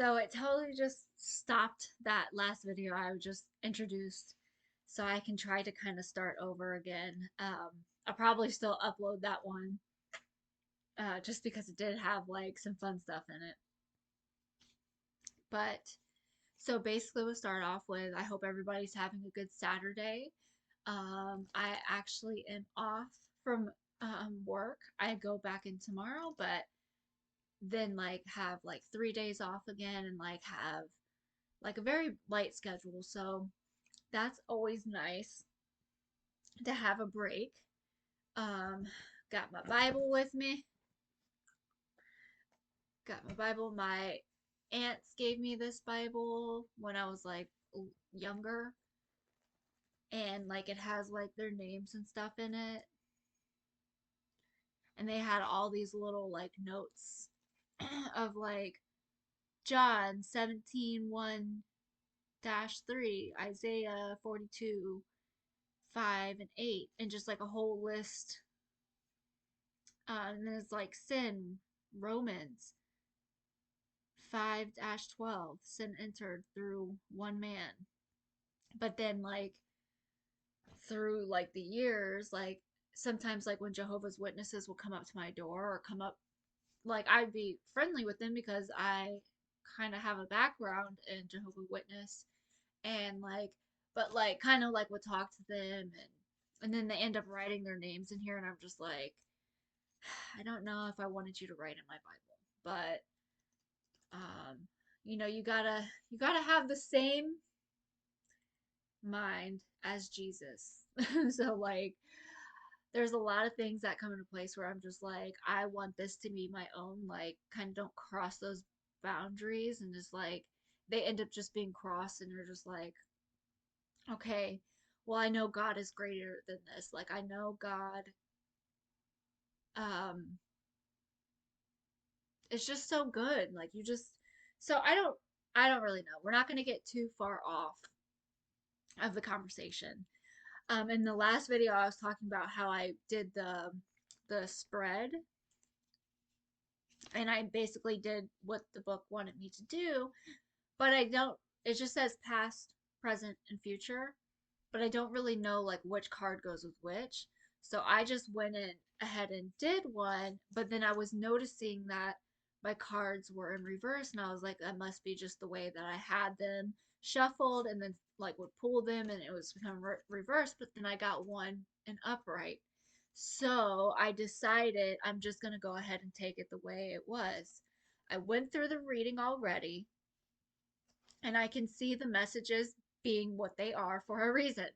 So it totally just stopped that last video I just introduced, so I can try to kind of start over again. I'll probably still upload that one, just because it did have like some fun stuff in it. But so basically, we'll start off with I hope everybody's having a good Saturday. I actually am off from work. I go back in tomorrow, but then like have like 3 days off again and like have like a very light schedule. So that's always nice to have a break. Um, got my Bible with me. Got my Bible. My aunts gave me this Bible when I was like younger, and like it has like their names and stuff in it. And they had all these little like notes of like John 17:1-3, Isaiah 42, 5 and 8, and just like a whole list. And then it's like sin, Romans 5-12, sin entered through one man. But then like through like the years, like sometimes like when Jehovah's Witnesses will come up to my door or come up, like I'd be friendly with them because I kind of have a background in Jehovah Witness, and like but like kind of like would talk to them, and then they end up writing their names in here, and I'm just like, I don't know if I wanted you to write in my Bible, but you gotta have the same mind as Jesus. So like there's a lot of things that come into place where I'm just like, I want this to be my own, like kind of don't cross those boundaries, and just like they end up just being crossed, and you're just like, okay, well, I know God is greater than this. Like I know God, um it's just so good. Like you just, so I don't really know. We're not going to get too far off of the conversation. In the last video I was talking about how I did the spread, and I basically did what the book wanted me to do, but I don't, it just says past, present, and future, but I don't really know like which card goes with which. So I just went in ahead and did one, but then I was noticing that my cards were in reverse, and I was like, that must be just the way that I had them shuffled, and then like would pull them and it was become reversed, but then I got one in upright. So I decided I'm just going to go ahead and take it the way it was. I went through the reading already, and I can see the messages being what they are for a reason.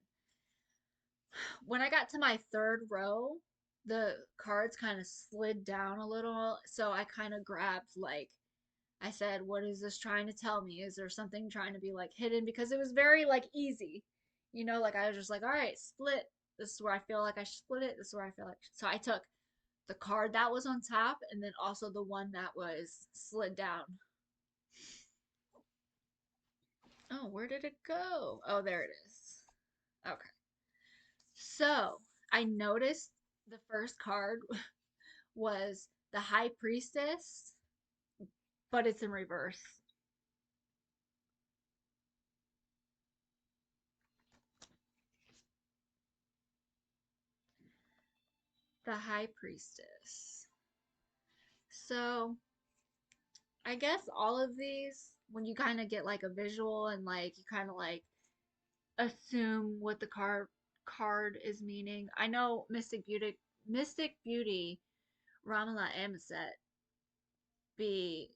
When I got to my third row, the cards kind of slid down a little. So I kind of grabbed, like, I said, what is this trying to tell me? Is there something trying to be like hidden? Because it was very like easy. Like I was just like, all right, split. This is where I feel like I should split it. This is where I feel like. So I took the card that was on top, and then also the one that was slid down. Oh, where did it go? Oh, there it is. Okay. So I noticed the first card was the High Priestess, but it's in reverse. The High Priestess. So I guess all of these, when you kind of get like a visual and like you kind of like assume what the card is meaning. I know Mystic Beauty, Ramala Amaset be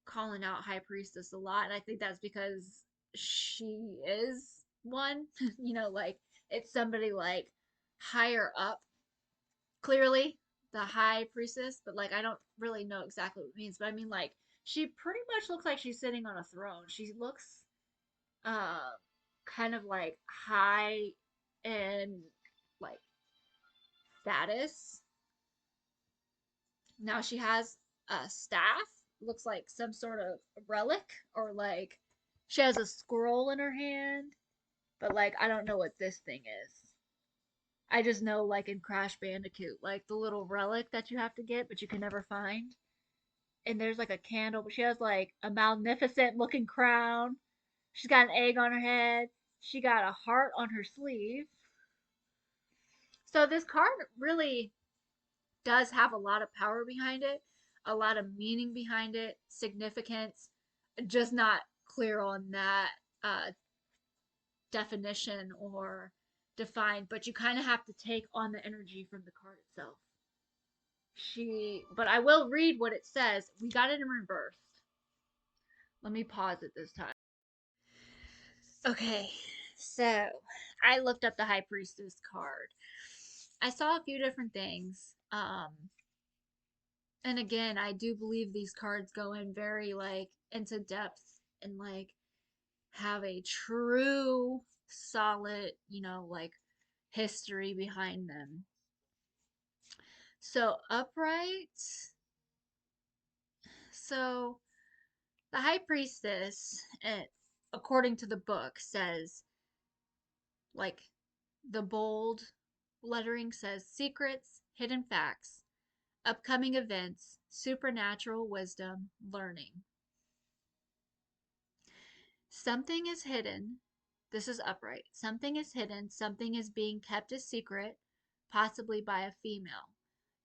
calling out High Priestess a lot, and I think that's because she is one. Like it's somebody like higher up, clearly the High Priestess, but like I don't really know exactly what it means. But I mean, like she pretty much looks like she's sitting on a throne. She looks uh, kind of like high in like status. Now she has a staff, looks like some sort of relic, or like she has a scroll in her hand, but like I don't know what this thing is. I just know like in Crash Bandicoot, like the little relic that you have to get but you can never find. and there's like a candle, but she has like a magnificent looking crown. She's got an egg on her head. She got a heart on her sleeve. So this card really does have a lot of power behind it, a lot of meaning behind it, significance. Just not clear on that uh, definition or defined, but you kind of have to take on the energy from the card itself. But I will read what it says. We got it in reverse. Let me pause it this time. Okay, so I looked up the High Priestess card. I saw a few different things. And again, I do believe these cards go in very like into depth and like have a true solid, like history behind them. So upright. So the High Priestess, according to the book, says like the bold lettering says secrets, hidden facts, upcoming events, supernatural wisdom, learning. Something is hidden. This is upright. Something is hidden. Something is being kept a secret, possibly by a female.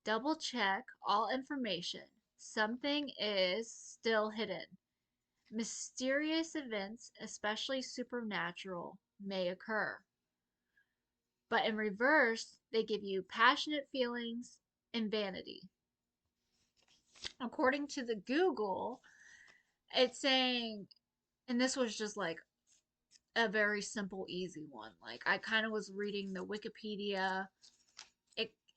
Double check all information. Something is still hidden. Mysterious events, especially supernatural, may occur. But in reverse, they give you passionate feelings and vanity. According to the Google, it's saying, and this was just like a very simple, easy one. Like I kind of was reading the Wikipedia.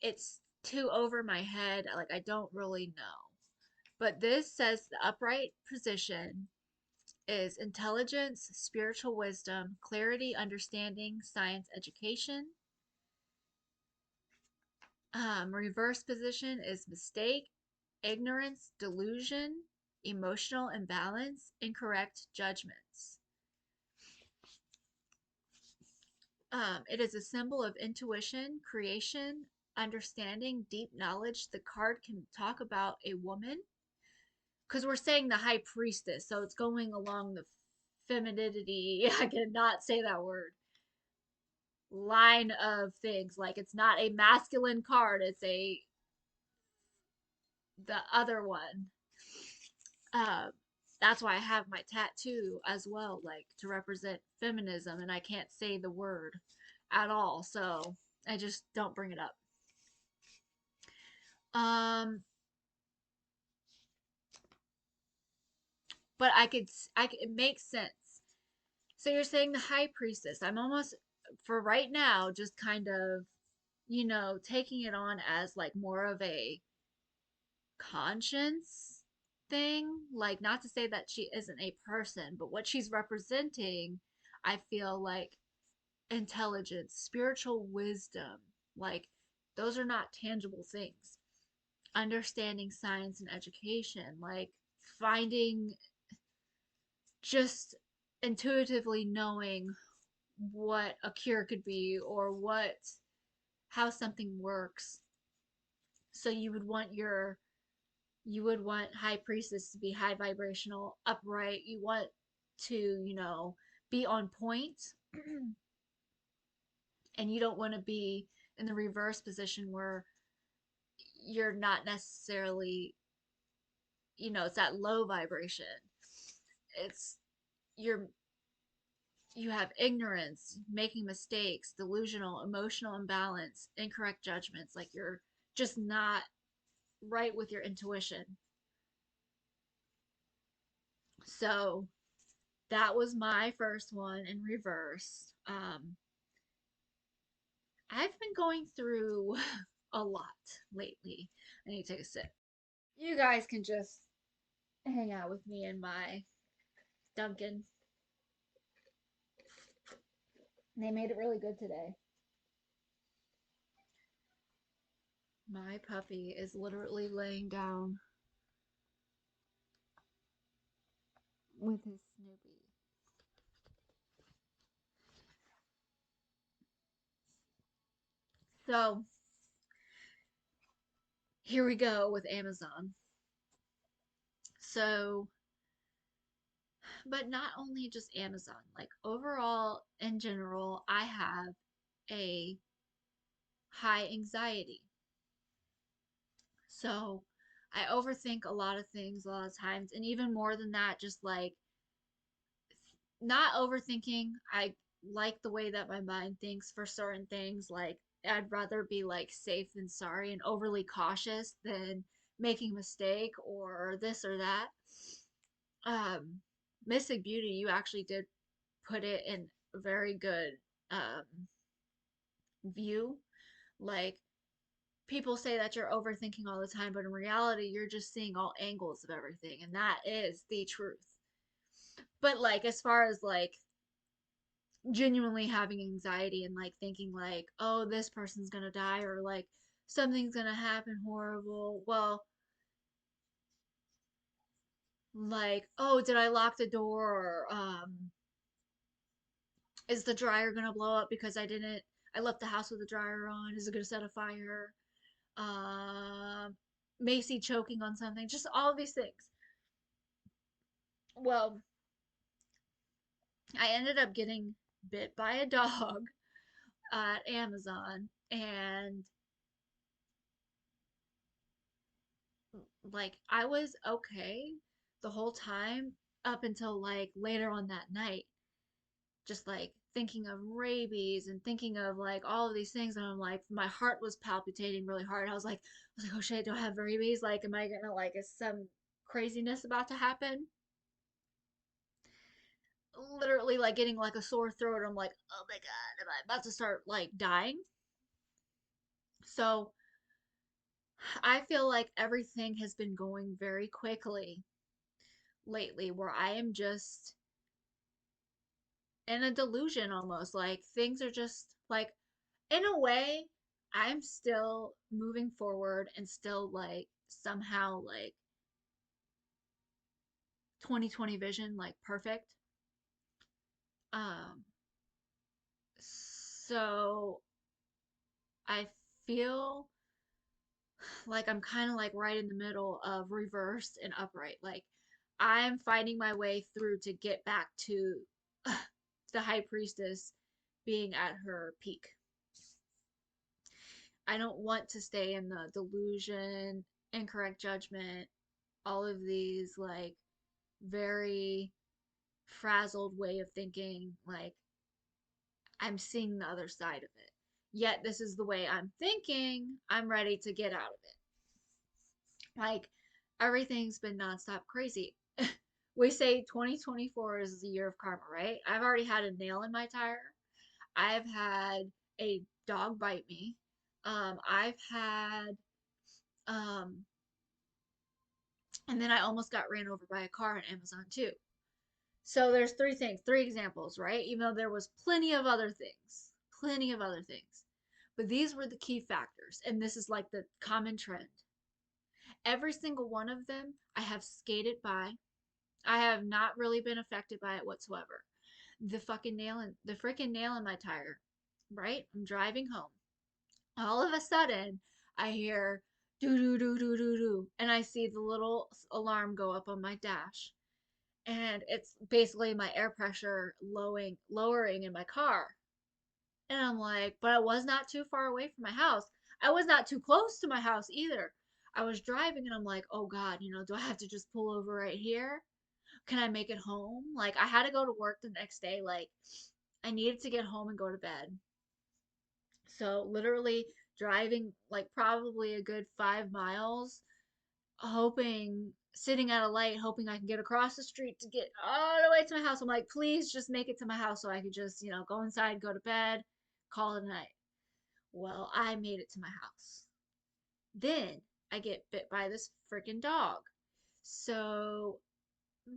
It's too over my head. Like I don't really know. But this says the upright position is intelligence, spiritual wisdom, clarity, understanding, science, education. Reverse position is mistake, ignorance, delusion, emotional imbalance, incorrect judgments. It is a symbol of intuition, creation, understanding, deep knowledge. The card can talk about a woman because we're saying the high priestess, so it's going along the femininity. I cannot say that word. Line of things. Like it's not a masculine card, it's the other one. Uh, that's why I have my tattoo as well, like to represent feminism, and I can't say the word at all, so I just don't bring it up. Um, but it makes sense. So you're saying the high priestess. I'm almost, for right now, just kind of, taking it on as like more of a conscience thing. Like, not to say that she isn't a person, but what she's representing, I feel like intelligence, spiritual wisdom, like, those are not tangible things. Understanding science and education, like, finding just intuitively knowing what a cure could be or how something works. So you would want high priestess to be high vibrational, upright. You want to, be on point. And you don't want to be in the reverse position where you're not necessarily, it's that low vibration. It's you're you have ignorance, making mistakes, delusional, emotional imbalance, incorrect judgments. Like you're just not right with your intuition. So that was my first one in reverse. I've been going through a lot lately. I need to take a sip. You guys can just hang out with me in my Dunkin'. They made it really good today. My puppy is literally laying down with his Snoopy. So here we go with Amazon. So, but not only just Amazon, like overall in general, I have a high anxiety. So I overthink a lot of things a lot of times. And even more than that, just like not overthinking. I like the way that my mind thinks for certain things. Like I'd rather be like safe than sorry and overly cautious than making a mistake or this or that. Um, Mystic Beauty, you actually did put it in a very good view. Like people say that you're overthinking all the time, but in reality, you're just seeing all angles of everything, and that is the truth. But like as far as like genuinely having anxiety and like thinking like, oh, this person's gonna die or like something's gonna happen horrible. Well, like, oh, did I lock the door? Or is the dryer gonna blow up because I left the house with the dryer on? Is it gonna set a fire? Um, Macy choking on something? Just all of these things. Well, I ended up getting bit by a dog at Amazon, and like I was okay the whole time up until like later on that night, just like thinking of rabies and thinking of like all of these things, and I'm like my heart was palpitating really hard. I was like, oh shit, do I have rabies? Like, am I gonna like is some craziness about to happen? Literally like getting like a sore throat. I'm like, oh my god, am I about to start like dying? So I feel like everything has been going very quickly lately where I am just in a delusion almost. Like things are just like, in a way, I'm still moving forward and still like somehow like 2020 vision, like perfect. Um, so I feel like I'm kind of like right in the middle of reversed and upright. Like I'm fighting my way through to get back to the high priestess being at her peak. I don't want to stay in the delusion, incorrect judgment, all of these like very frazzled way of thinking. Like I'm seeing the other side of it. Yet this is the way I'm thinking. I'm ready to get out of it. Like everything's been nonstop crazy. We say 2024 is the year of karma, right? I've already had a nail in my tire. I've had a dog bite me. I've had um and then I almost got ran over by a car on Amazon too. So there's three things, three examples, right? Even though there was plenty of other things, plenty of other things. But these were the key factors, and this is like the common trend. Every single one of them I have skated by. I have not really been affected by it whatsoever. The freaking nail in my tire, right? I'm driving home. All of a sudden, I hear doo doo doo doo doo doo, and I see the little alarm go up on my dash, and it's basically my air pressure lowering in my car. And I'm like, but I was not too far away from my house. I was not too close to my house either. I was driving and I'm like, oh God, do I have to just pull over right here? Can I make it home? Like I had to go to work the next day. Like I needed to get home and go to bed. So literally driving like probably a good 5 miles, hoping, sitting at a light, hoping I can get across the street to get all the way to my house. I'm like, please just make it to my house so I could just, go inside, go to bed, call it a night. Well, I made it to my house. Then I get bit by this freaking dog. So,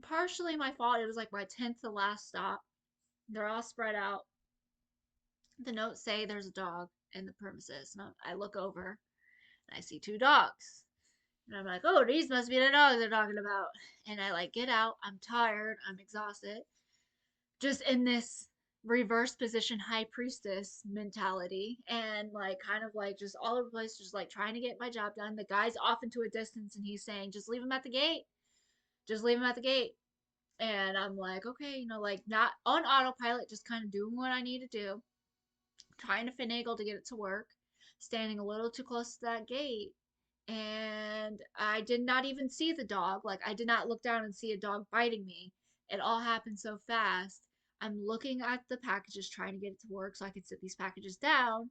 partially my fault. It was like my 10th to last stop. They're all spread out. The notes say there's a dog in the premises. And I look over and I see two dogs. And I'm like, oh, these must be the dogs they're talking about. And I like get out. I'm tired. I'm exhausted. Just in this reverse position high priestess mentality and like kind of like just all over the place, just like trying to get my job done. The guy's off into a distance and he's saying, just leave him at the gate. Just leave him at the gate. And I'm like, okay, like not on autopilot, just kind of doing what I need to do, trying to finagle to get it to work, standing a little too close to that gate. And I did not even see the dog. Like, I did not look down and see a dog biting me. It all happened so fast. I'm looking at the packages, trying to get it to work so I could sit these packages down.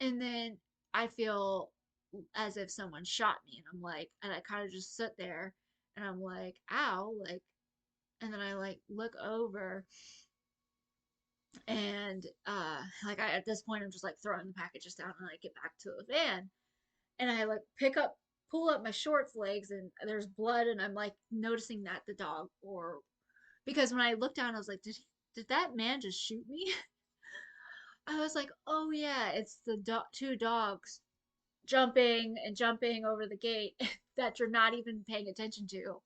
And then I feel as if someone shot me. And I'm like, and I kind of just sit there and I'm like, ow, like, and then I like look over and like at this point I'm just like throwing the packages down and I get back to the van and I like pull up my shorts legs and there's blood and I'm like noticing that the dog or because when I looked down I was like did that man just shoot me? I was like, oh yeah, it's the two dogs jumping and jumping over the gate that you're not even paying attention to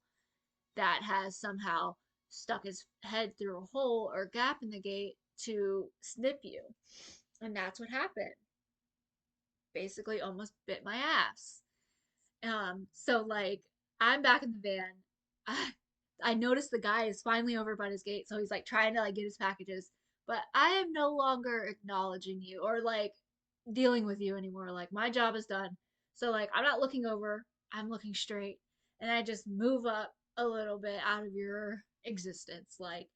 that has somehow stuck his head through a hole or gap in the gate to snip you. And that's what happened. Basically, almost bit my ass. So like I'm back in the van. I, I noticed the guy is finally over by his gate, so he's like trying to like get his packages. But I am no longer acknowledging you or like dealing with you anymore. Like my job is done. So like I'm not looking over. I'm looking straight, and I just move up a little bit out of your existence, like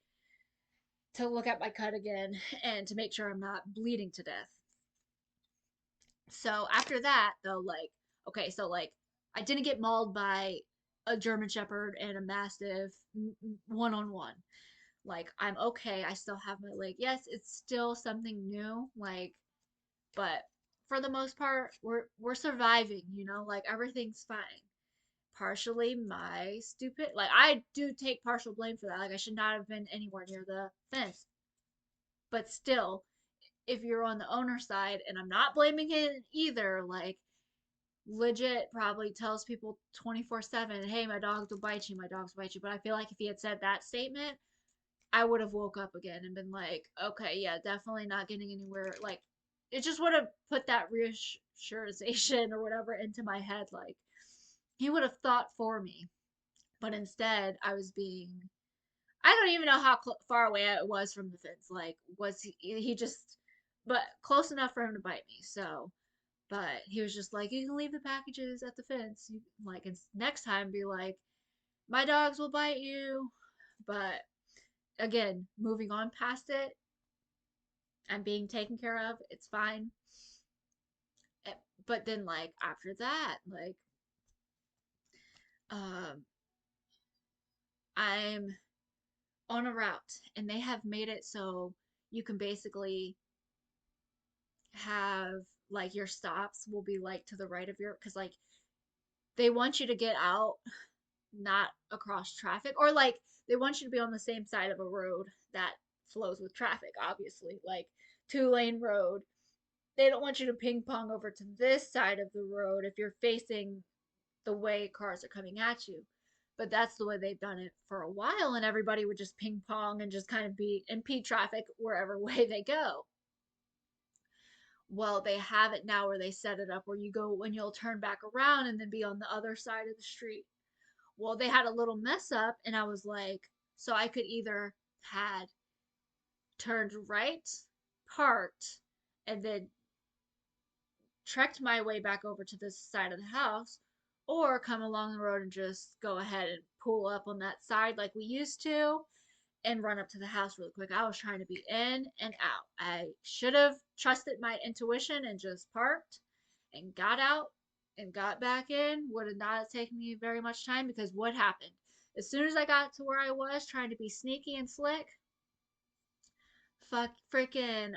to look at my cut again and to make sure I'm not bleeding to death. So after that, though, like, okay, so like, I didn't get mauled by a German Shepherd and a Mastiff one on one. Like, I'm okay. I still have my leg. Yes, it's still something new. Like, but for the most part, we're surviving. Like everything's fine. Partially my stupid. Like, I do take partial blame for that. Like, I should not have been anywhere near the fence. But still, if you're on the owner side, and I'm not blaming him either, like legit probably tells people 24/7, hey, my dogs will bite you, my dogs will bite you. But I feel like if he had said that statement, I would have woke up again and been like, okay, yeah, definitely not getting anywhere. Like, it just would have put that reassurization or whatever into my head. Like, he would have thought for me. But instead, I was being. I don't even know how far away I was from the fence. Like, was he just. But close enough for him to bite me. So but he was just like, you can leave the packages at the fence. Like, and next time be like, my dogs will bite you. But again, moving on past it, I'm being taken care of. It's fine. Eh, But then, like, after that, like, um, I'm on a route and they have made it so you can basically have like your stops will be like to the right of your because like they want you to get out not across traffic or like they want you to be on the same side of a road that flows with traffic, obviously, like 2-lane road. They don't want you to ping pong over to this side of the road if you're facing the way cars are coming at you. But that's the way they've done it for a while, and everybody would just ping pong and just kind of be impede traffic wherever way they go. Well, they have it now where they set it up where you go when you'll turn back around and then be on the other side of the street. Well, they had a little mess up, and I was like, so I could either had turned right, parked, and then trekked my way back over to this side of the house, or come along the road and just go ahead and pull up on that side like we used to and run up to the house really quick. I was trying to be in and out. I should have trusted my intuition and just parked and got out and got back in. Would have not taken me very much time because what happened? As soon as I got to where I was trying to be sneaky and slick, fuck freaking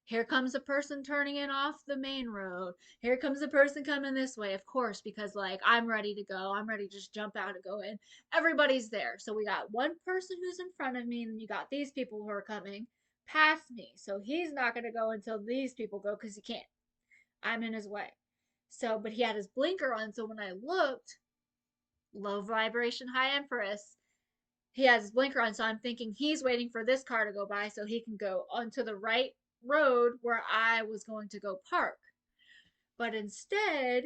here comes a person turning in off the main road. Here comes a person coming this way, of course, because like I'm ready to go. I'm ready to just jump out and go in. Everybody's there. So we got one person who's in front of me, and then you got these people who are coming past me. So he's not going to go until these people go because he can't. I'm in his way. So, but he had his blinker on. So when I looked, low vibration, high empress, he has his blinker on, so I'm thinking he's waiting for this car to go by so he can go onto the right road where I was going to go park. But instead,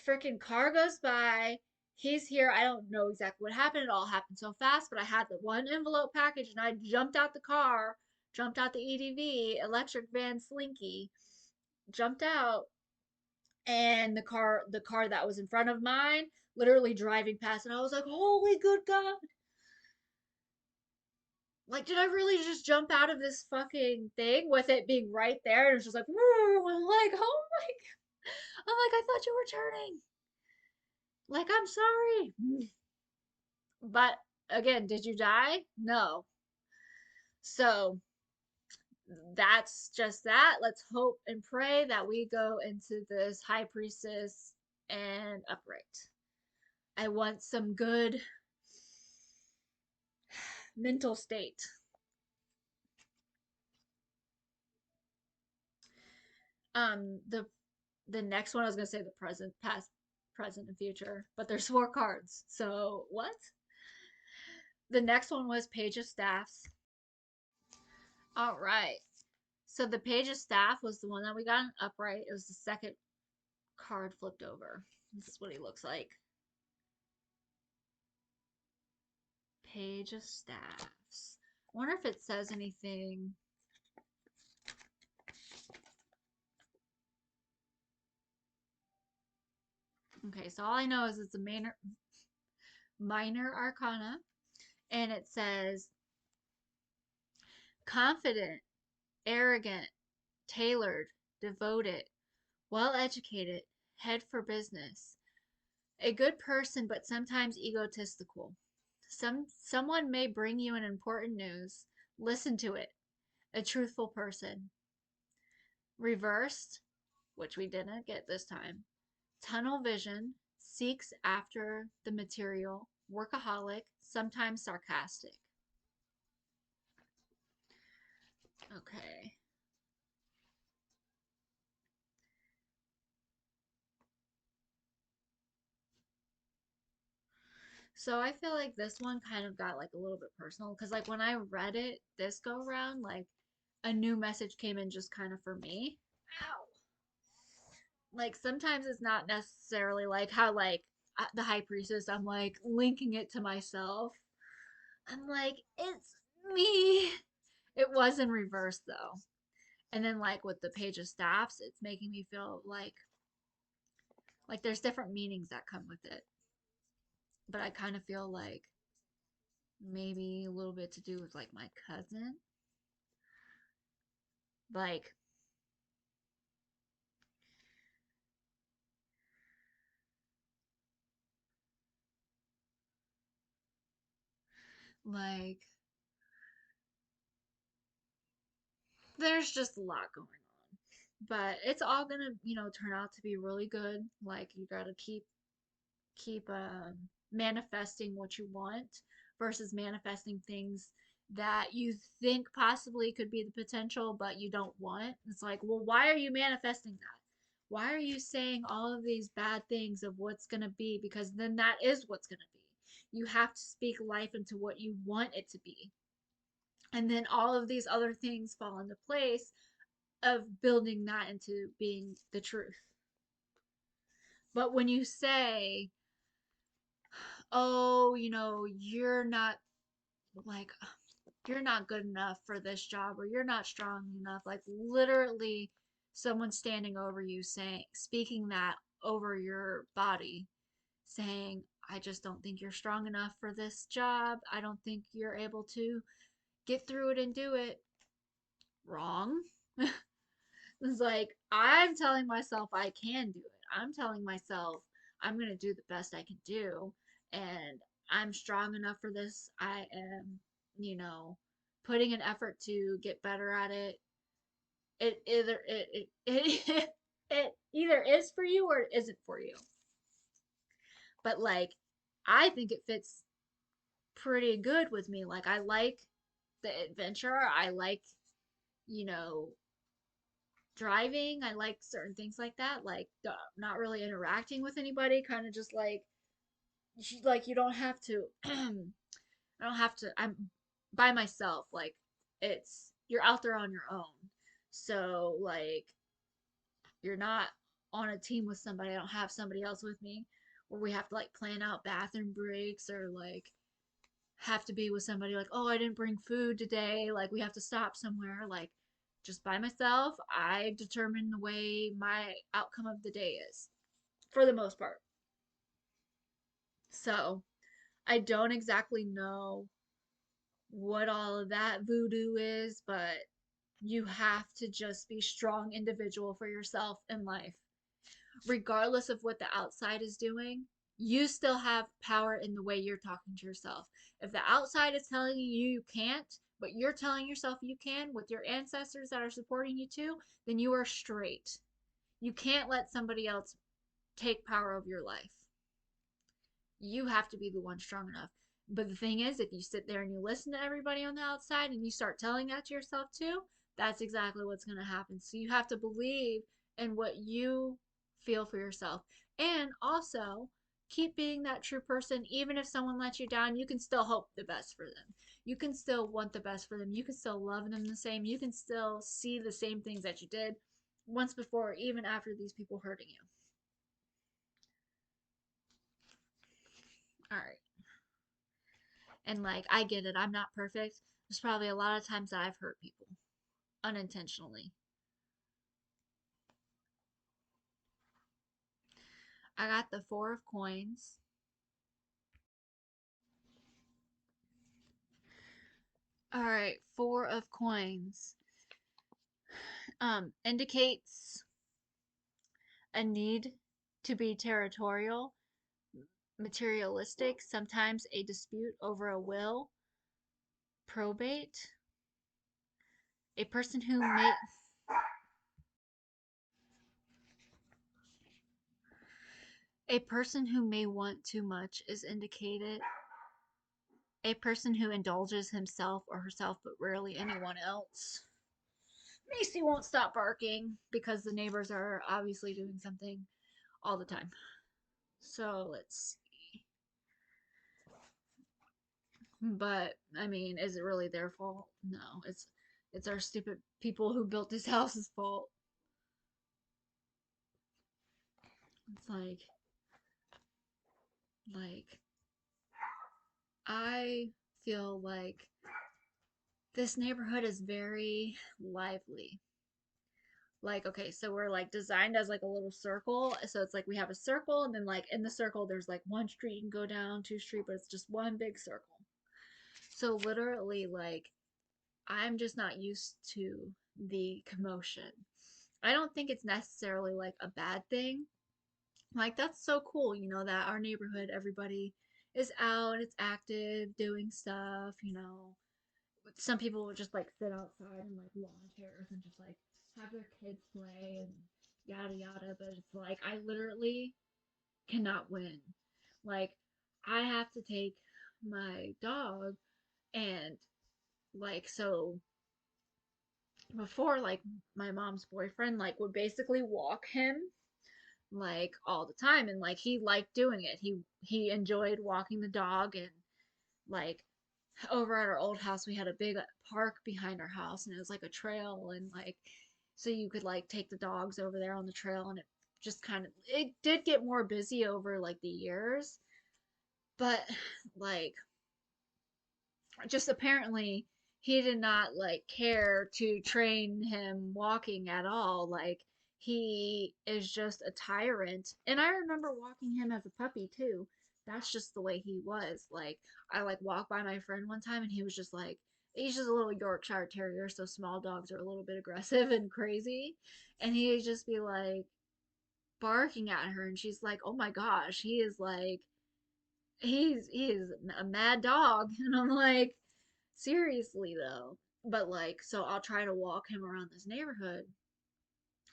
freaking car goes by. he's here. I don't know exactly what happened. It all happened so fast, but I had the one envelope package and I jumped out the car, jumped out the EDV, electric van slinky, jumped out, and the car that was in front of mine literally driving past, and I was like, holy good God. Like, did I really just jump out of this fucking thing with it being right there? And it was just like, woo! I'm like, oh my, I'm like, I thought you were turning. Like, I'm sorry. But again, did you die? No. So that's just that. Let's hope and pray that we go into this high priestess and upright. I want some good mental state. The next one I was gonna say the present, past, present, and future, but there's four cards. So what? The next one was Page of Staffs. All right. So the Page of Staff was the one that we got in upright. It was the second card flipped over. This is what he looks like. Page of Staffs. I wonder if it says anything. Okay, so all I know is it's a minor arcana, and it says confident, arrogant, tailored, devoted, well educated, head for business. A good person, but sometimes egotistical. Someone may bring you an important news. Listen to it. A truthful person. Reversed, which we didn't get this time. Tunnel vision, seeks after the material, workaholic, sometimes sarcastic. Okay. So I feel like this one kind of got like a little bit personal because like when I read it this go around, like a new message came in just kind of for me. Ow. Like sometimes it's not necessarily like how like the high priestess, I'm like linking it to myself. I'm like, it's me. It was in reverse though. And then like with the page of staffs, it's making me feel like there's different meanings that come with it. But I kind of feel like maybe a little bit to do with like my cousin. Like like there's just a lot going on. But it's all gonna, turn out to be really good. Like you gotta keep manifesting what you want versus manifesting things that you think possibly could be the potential but you don't want. It's like, well, why are you manifesting that? Why are you saying all of these bad things of what's going to be? Because then that is what's going to be. You have to speak life into what you want it to be. And then all of these other things fall into place of building that into being the truth. But when you say, oh, like you're not good enough for this job or you're not strong enough, like literally someone standing over you saying, speaking that over your body, saying, I just don't think you're strong enough for this job. I don't think you're able to get through it and do it. Wrong. It's like I'm telling myself I can do it. I'm telling myself I'm going to do the best I can do, and I'm strong enough for this. I am, you know, putting an effort to get better at it. It either is for you or it isn't for you. But like I think it fits pretty good with me. Like I like the adventure. I like, you know, driving. I like certain things like that, like not really interacting with anybody, kind of just like you don't have to. I don't have to. I'm by myself. Like it's you're out there on your own. So like you're not on a team with somebody. I don't have somebody else with me. where we have to like plan out bathroom breaks or like have to be with somebody like, oh, I didn't bring food today. Like, we have to stop somewhere. Like, just by myself, I determine the way my outcome of the day is for the most part. So, I don't exactly know what all of that voodoo is, but you have to just be strong individual for yourself in life. Regardless of what the outside is doing, you still have power in the way you're talking to yourself. If the outside is telling you you can't, but you're telling yourself you can with your ancestors that are supporting you too, then you are straight. You can't let somebody else take power over your life. You have to be the one strong enough. But the thing is, if you sit there and you listen to everybody on the outside and you start telling that to yourself too, that's exactly what's going to happen. So you have to believe in what you feel for yourself. And also, keep being that true person. Even if someone lets you down, you can still hope the best for them. You can still want the best for them. You can still love them the same. You can still see the same things that you did once before, even after these people hurting you. All right. And like, I get it. I'm not perfect. There's probably a lot of times that I've hurt people unintentionally. I got the Four of Coins. All right, Four of Coins indicates a need to be territorial, materialistic, sometimes a dispute over a will, probate, a person who may want too much is indicated. A person who indulges himself or herself but rarely anyone else. Macy won't stop barking because the neighbors are obviously doing something all the time. So let's see. But I mean, is it really their fault? No, it's our stupid people who built this house's fault. It's like I feel like this neighborhood is very lively. Like, okay, so we're like designed as like a little circle. So it's like we have a circle, and then like in the circle there's like one street you can go down, two street, but it's just one big circle. So literally, like, I'm just not used to the commotion. I don't think it's necessarily like a bad thing. Like, that's so cool, that our neighborhood, everybody is out, it's active, doing stuff. Some people would just like sit outside and like lawn chairs and just like have their kids play and yada yada. But it's like, I literally cannot win. Like, I have to take my dog and like, so before, like, my mom's boyfriend like would basically walk him like all the time, and like he liked doing it. He enjoyed walking the dog. And like, over at our old house we had a big park behind our house, and it was like a trail, and like, so you could like take the dogs over there on the trail. And it did get more busy over like the years, but like, just apparently he did not like care to train him walking at all. Like, he is just a tyrant. And I remember walking him as a puppy too. That's just the way he was. Like, I like walked by my friend one time and he was just like, he's just a little Yorkshire Terrier, so small dogs are a little bit aggressive and crazy. And he'd just be like barking at her, and she's like, "Oh my gosh, he is like, he is a mad dog." And I'm like, seriously though. But like, so I'll try to walk him around this neighborhood,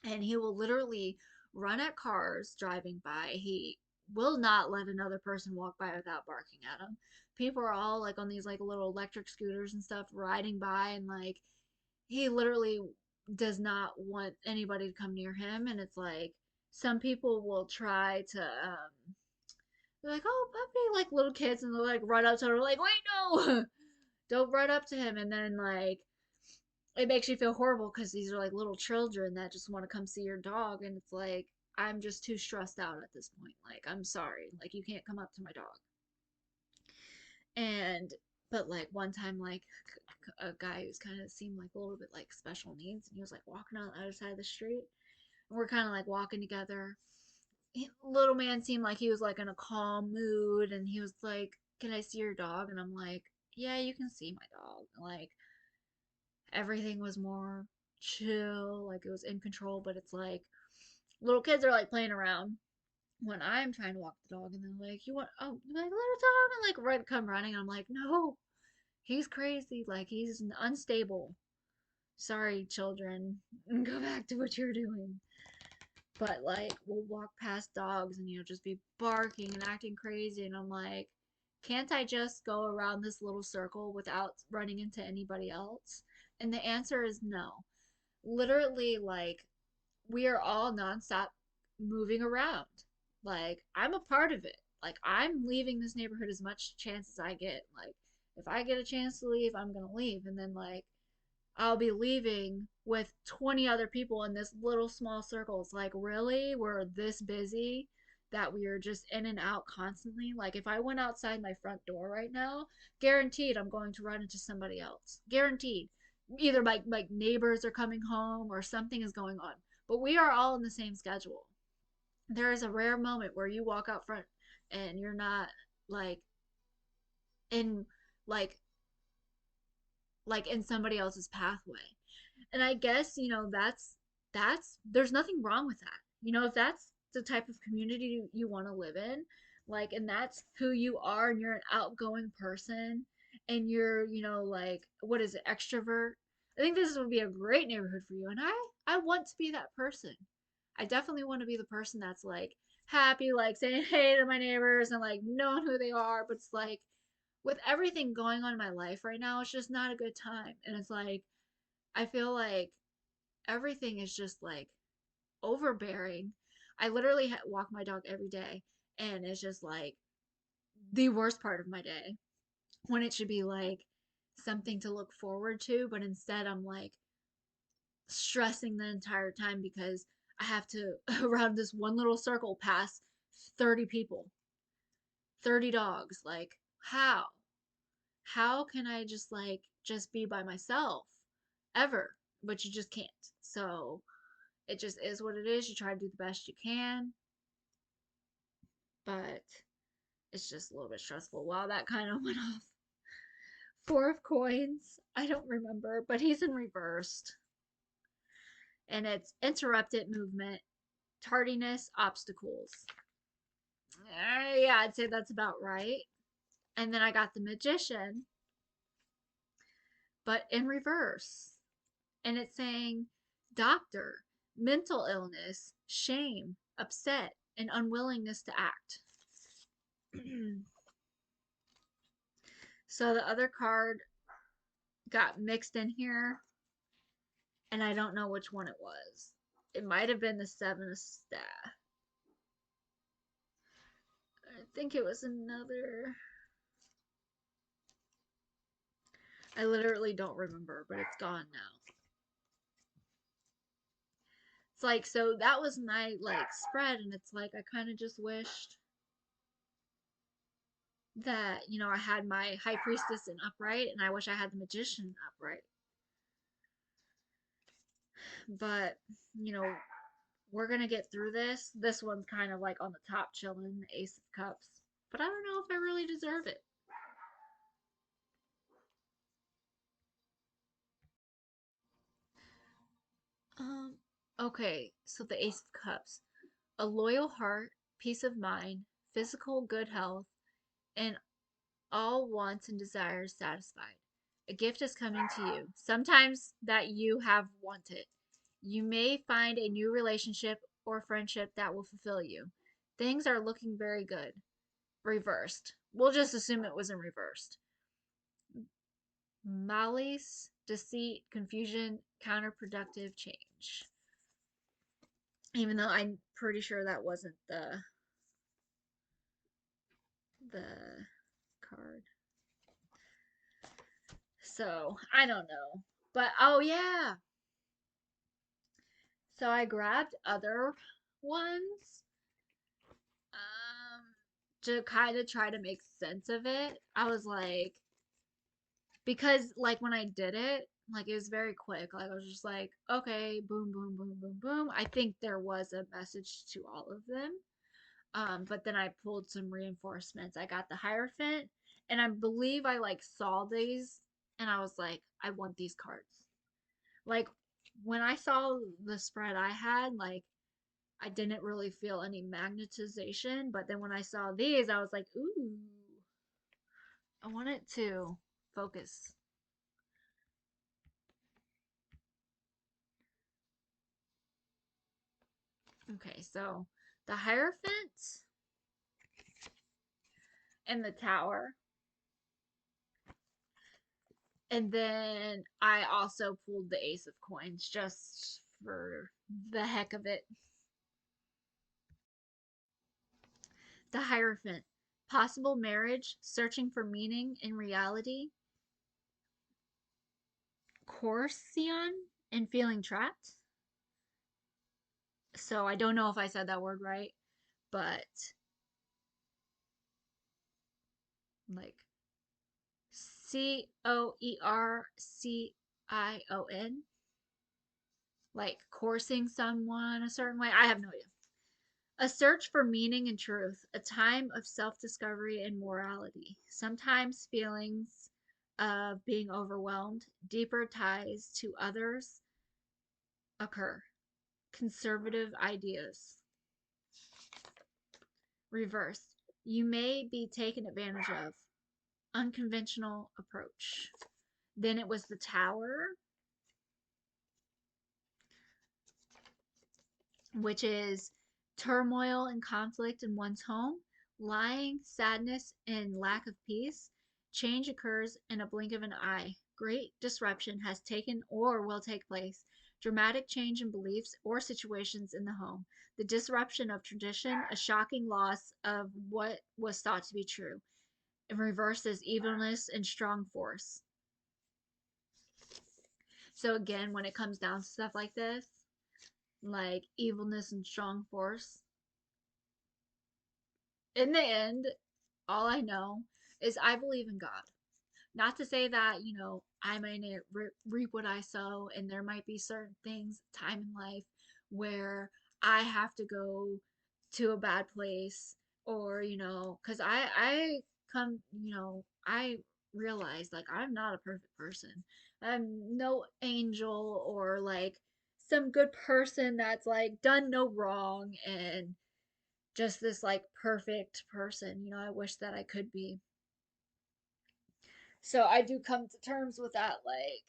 and he will literally run at cars driving by. He will not let another person walk by without barking at him. People are all like on these like little electric scooters and stuff riding by, and like, he literally does not want anybody to come near him. And it's like, some people will try to they're like, "Oh, puppy," like little kids, and they'll like run up to her like, "Wait, no." Don't run up to him. And then like, it makes you feel horrible because these are like little children that just want to come see your dog. And it's like, I'm just too stressed out at this point. Like, I'm sorry. Like, you can't come up to my dog. And, but like one time, like a guy who's kind of seemed like a little bit like special needs, and he was like walking on the other side of the street, and we're kind of like walking together. Little man seemed like he was like in a calm mood, and he was like, "Can I see your dog?" And I'm like, "Yeah, you can see my dog." Like everything was more chill, like it was in control, but it's like little kids are like playing around when I'm trying to walk the dog, and they're like, "You want oh like little dog?" And like right come running, and I'm like, "No, he's crazy, like he's unstable. Sorry, children, go back to what you're doing." But like we'll walk past dogs and just be barking and acting crazy, and I'm like, can't I just go around this little circle without running into anybody else? And the answer is no. Literally, like we are all nonstop moving around. Like I'm a part of it. Like I'm leaving this neighborhood as much chance as I get. Like if I get a chance to leave, I'm gonna leave. And then like I'll be leaving with 20 other people in this little small circle. It's like, really? We're this busy that we are just in and out constantly. Like, if I went outside my front door right now, guaranteed I'm going to run into somebody else. Guaranteed. Either my neighbors are coming home or something is going on. But we are all in the same schedule. There is a rare moment where you walk out front and you're not like in like in somebody else's pathway. And I guess, that's there's nothing wrong with that. If that's the type of community you want to live in, like and that's who you are, and you're an outgoing person, and you're, like what is it, extrovert? I think this would be a great neighborhood for you, and I want to be that person. I definitely want to be the person that's like happy, like saying hey to my neighbors and like knowing who they are, but it's like with everything going on in my life right now, it's just not a good time. And it's like I feel like everything is just like overbearing. I literally walk my dog every day, and it's just like the worst part of my day when it should be like something to look forward to, but instead I'm like stressing the entire time because I have to around this one little circle pass 30 people, 30 dogs. Like, how? How can I just be by myself ever? But you just can't. So it just is what it is. You try to do the best you can, but it's just a little bit stressful. Wow, that kind of went off. Four of coins. I don't remember, but he's in reversed. And it's interrupted movement, tardiness, obstacles. Yeah, I'd say that's about right. And then I got the magician, but in reverse. And it's saying doctor, mental illness, shame, upset, and unwillingness to act. So the other card got mixed in here, and I don't know which one it was. It might have been the Seven of Staff. I think it was another. I literally don't remember, but it's gone now. It's like, so that was my like spread, and it's like I kind of just wished that, I had my high priestess in upright, and I wish I had the magician upright. But, you know, we're gonna get through this. This one's kind of like on the top chilling, the Ace of Cups. But I don't know if I really deserve it. Um, okay, so the Ace of Cups. A loyal heart, peace of mind, physical good health, and all wants and desires satisfied. A gift is coming to you, sometimes that you have wanted. You may find a new relationship or friendship that will fulfill you. Things are looking very good. Reversed. We'll just assume it was in reversed. Malice, deceit, confusion, counterproductive change. Even though I'm pretty sure that wasn't the card. So, I don't know. But oh yeah. So I grabbed other ones, um, to kind of try to make sense of it. I was like, because like when I did it, like it was very quick. Like I was just like, okay, boom, boom, boom, boom, boom. I think there was a message to all of them. But then I pulled some reinforcements. I got the Hierophant, and I believe I like saw these, and I was like, I want these cards. Like when I saw the spread I had, like I didn't really feel any magnetization, but then when I saw these, I was like, ooh, I want it to focus. Okay, so the Hierophant and the Tower. And then I also pulled the Ace of Coins just for the heck of it. The Hierophant. Possible marriage, searching for meaning in reality. Corsian and feeling trapped. So I don't know if I said that word right, but like Coercion, like coursing someone a certain way. I have no idea. A search for meaning and truth, a time of self discovery and morality. Sometimes feelings of being overwhelmed, deeper ties to others occur. Conservative ideas. Reverse. You may be taken advantage of. Unconventional approach. Then it was the Tower, which is turmoil and conflict in one's home, lying, sadness, and lack of peace. Change occurs in a blink of an eye. Great disruption has taken or will take place. Dramatic change in beliefs or situations in the home. The disruption of tradition, a shocking loss of what was thought to be true. In reverse is evilness and strong force. So again, when it comes down to stuff like this, like evilness and strong force, in the end, all I know is I believe in God. Not to say that, I may reap what I sow, and there might be certain things, time in life, where I have to go to a bad place, or, because I come, I realize like I'm not a perfect person. I'm no angel or like some good person that's like done no wrong and just this like perfect person. I wish that I could be. So I do come to terms with that, like,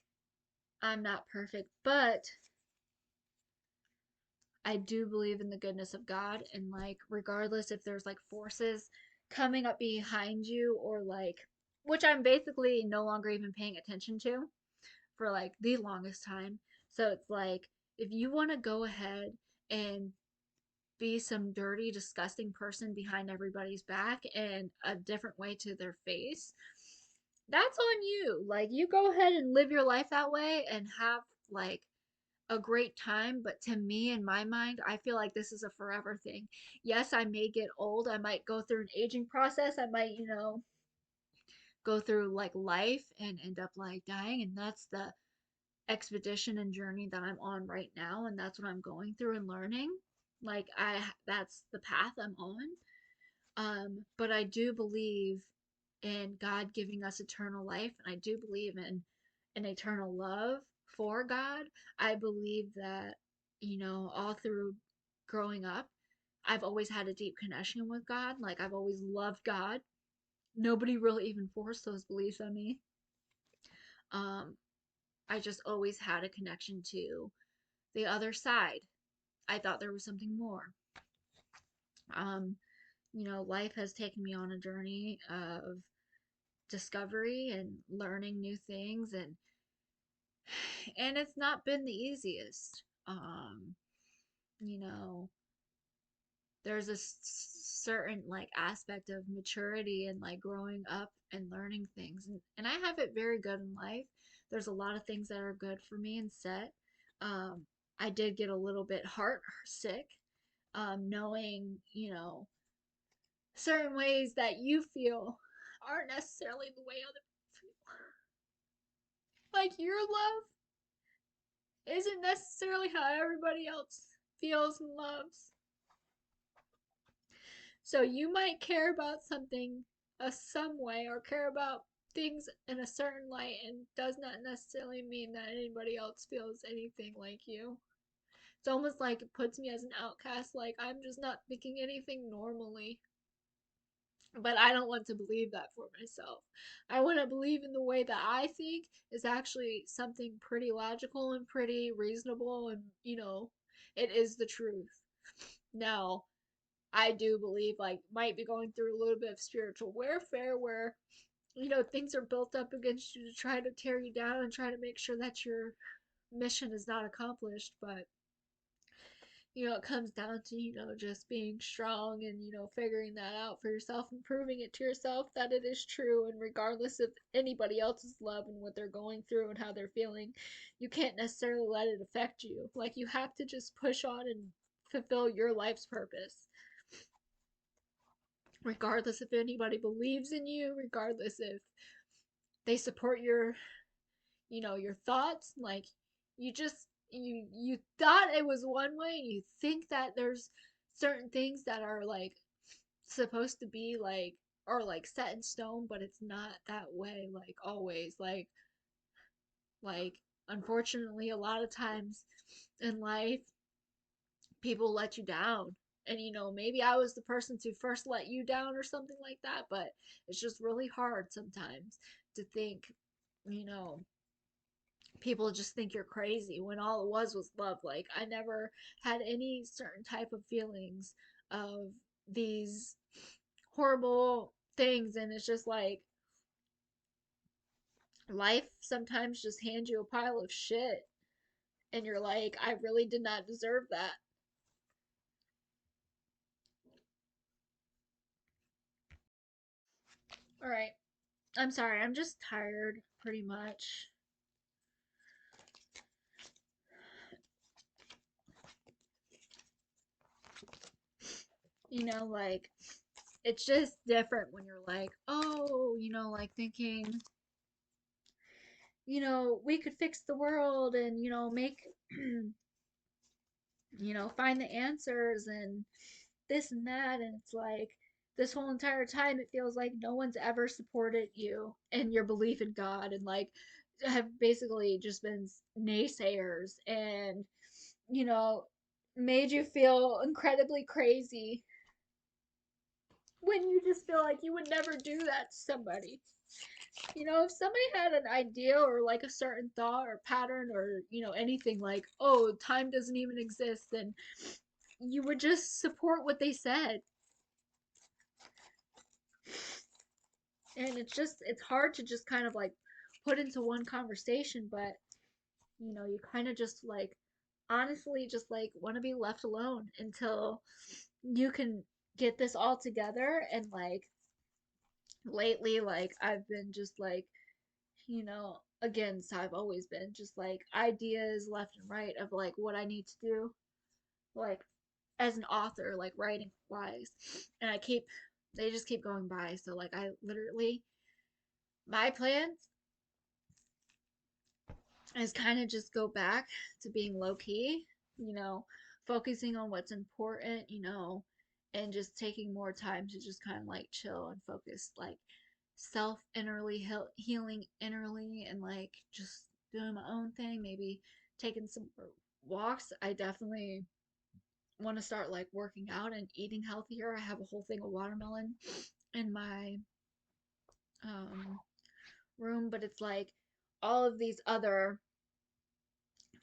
I'm not perfect, but I do believe in the goodness of God. And, like, regardless if there's, like, forces coming up behind you or, like, which I'm basically no longer even paying attention to for, like, the longest time. So it's like, if you want to go ahead and be some dirty, disgusting person behind everybody's back and a different way to their face, that's on you. Like, you go ahead and live your life that way and have like a great time. But to me, in my mind, I feel like this is a forever thing. Yes, I may get old. I might go through an aging process. I might, go through like life and end up like dying. And that's the expedition and journey that I'm on right now. And that's what I'm going through and learning. Like, that's the path I'm on. But I do believe in God giving us eternal life, and I do believe in an eternal love for God. I believe that, all through growing up, I've always had a deep connection with God. Like, I've always loved God. Nobody really even forced those beliefs on me. Um, I just always had a connection to the other side. I thought there was something more. Um, life has taken me on a journey of discovery and learning new things, and it's not been the easiest. You know there's a certain like aspect of maturity and like growing up and learning things, and I have it very good in life. There's a lot of things that are good for me and set. I did get a little bit heart sick knowing, certain ways that you feel aren't necessarily the way other people feel. Like your love isn't necessarily how everybody else feels and loves. So you might care about something some way or care about things in a certain light and does not necessarily mean that anybody else feels anything like you. It's almost like it puts me as an outcast, like I'm just not thinking anything normally. But I don't want to believe that for myself. I want to believe in the way that I think is actually something pretty logical and pretty reasonable, and it is the truth. Now, I do believe like might be going through a little bit of spiritual warfare where things are built up against you to try to tear you down and try to make sure that your mission is not accomplished, but it comes down to, just being strong and, figuring that out for yourself and proving it to yourself that it is true. And regardless of anybody else's love and what they're going through and how they're feeling, you can't necessarily let it affect you. Like, you have to just push on and fulfill your life's purpose. Regardless if anybody believes in you, regardless if they support your thoughts, like you just you thought it was one way and you think that there's certain things that are like supposed to be like or like set in stone, but it's not that way like always like unfortunately a lot of times in life people let you down, and maybe I was the person to first let you down or something like that, but it's just really hard sometimes to think you know people just think you're crazy when all it was love. Like, I never had any certain type of feelings of these horrible things, and it's just like life sometimes just hands you a pile of shit, and you're like, I really did not deserve that. All right. I'm sorry. I'm just tired, pretty much. Like, it's just different when you're like, oh, like thinking, we could fix the world and, make, find the answers and this and that. And it's like, this whole entire time, it feels like no one's ever supported you and your belief in God, and like, have basically just been naysayers and, you know, made you feel incredibly crazy when you just feel like you would never do that to somebody. If somebody had an idea or like a certain thought or pattern or, anything like, oh, time doesn't even exist, then you would just support what they said. And it's hard to just kind of like put into one conversation, but, you kind of just like honestly just like want to be left alone until you can get this all together. And like lately, like I've been just like, again, so I've always been just like ideas left and right of like what I need to do, like as an author, like writing wise. And they just keep going by. So like I literally, my plan is kind of just go back to being low key, you know, focusing on what's important, and just taking more time to just kind of like chill and focus, like self healing innerly, and like just doing my own thing, maybe taking some walks. I definitely want to start like working out and eating healthier. I have a whole thing of watermelon in my um room, but it's like all of these other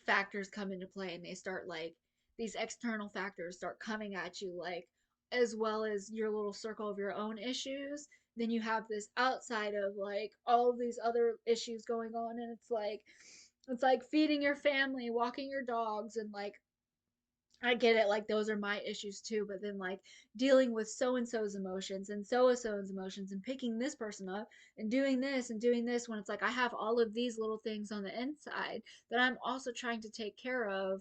factors come into play, and they start like these external factors start coming at you, like as well as your little circle of your own issues. Then you have this outside of like all of these other issues going on, and it's like feeding your family, walking your dogs, and like I get it, like those are my issues too, but then like dealing with so and so's emotions and so and so's emotions and picking this person up and doing this when it's like I have all of these little things on the inside that I'm also trying to take care of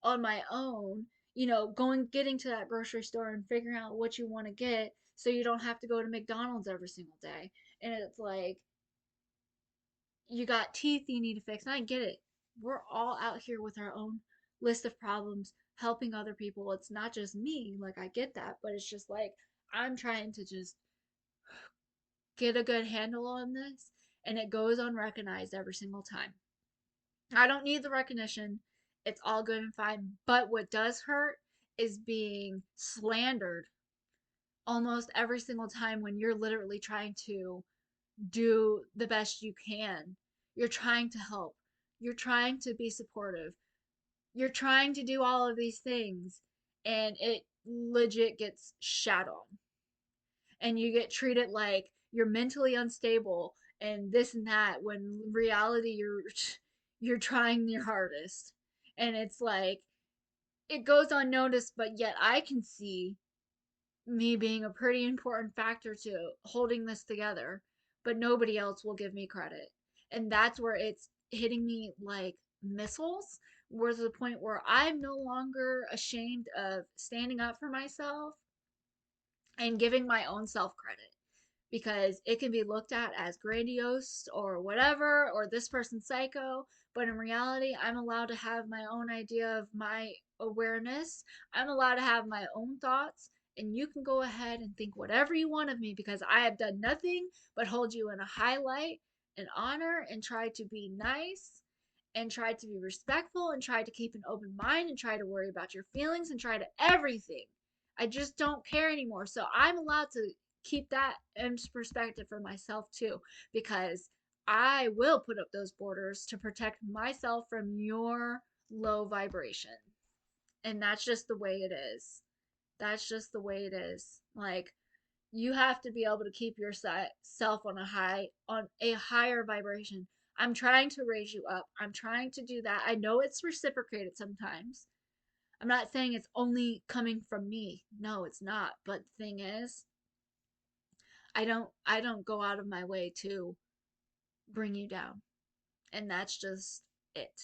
on my own, going getting to that grocery store and figuring out what you want to get so you don't have to go to McDonald's every single day. And it's like you got teeth you need to fix. And I get it. We're all out here with our own list of problems, helping other people. It's not just me. Like, I get that, but it's just like I'm trying to just get a good handle on this, and it goes unrecognized every single time. I don't need the recognition. It's all good and fine. But what does hurt is being slandered almost every single time when you're literally trying to do the best you can. You're trying to help. You're trying to be supportive. You're trying to do all of these things, and it legit gets shat on. And you get treated like you're mentally unstable and this and that when in reality you're trying your hardest. And it's like it goes unnoticed, but yet I can see me being a pretty important factor to holding this together, but nobody else will give me credit. And that's where it's hitting me like missiles, where to the point where I'm no longer ashamed of standing up for myself and giving my own self credit, because it can be looked at as grandiose or whatever, or this person's psycho. But in reality, I'm allowed to have my own idea of my awareness. I'm allowed to have my own thoughts. And you can go ahead and think whatever you want of me, because I have done nothing but hold you in a highlight and honor and try to be nice and try to be respectful and try to keep an open mind and try to worry about your feelings and try to everything. I just don't care anymore. So I'm allowed to keep that in perspective for myself too, because I will put up those borders to protect myself from your low vibration. And that's just the way it is. That's just the way it is. Like, you have to be able to keep yourself on a higher vibration. I'm trying to raise you up. I'm trying to do that. I know it's reciprocated sometimes. I'm not saying it's only coming from me. No, it's not. But the thing is, I don't go out of my way to bring you down. And that's just it.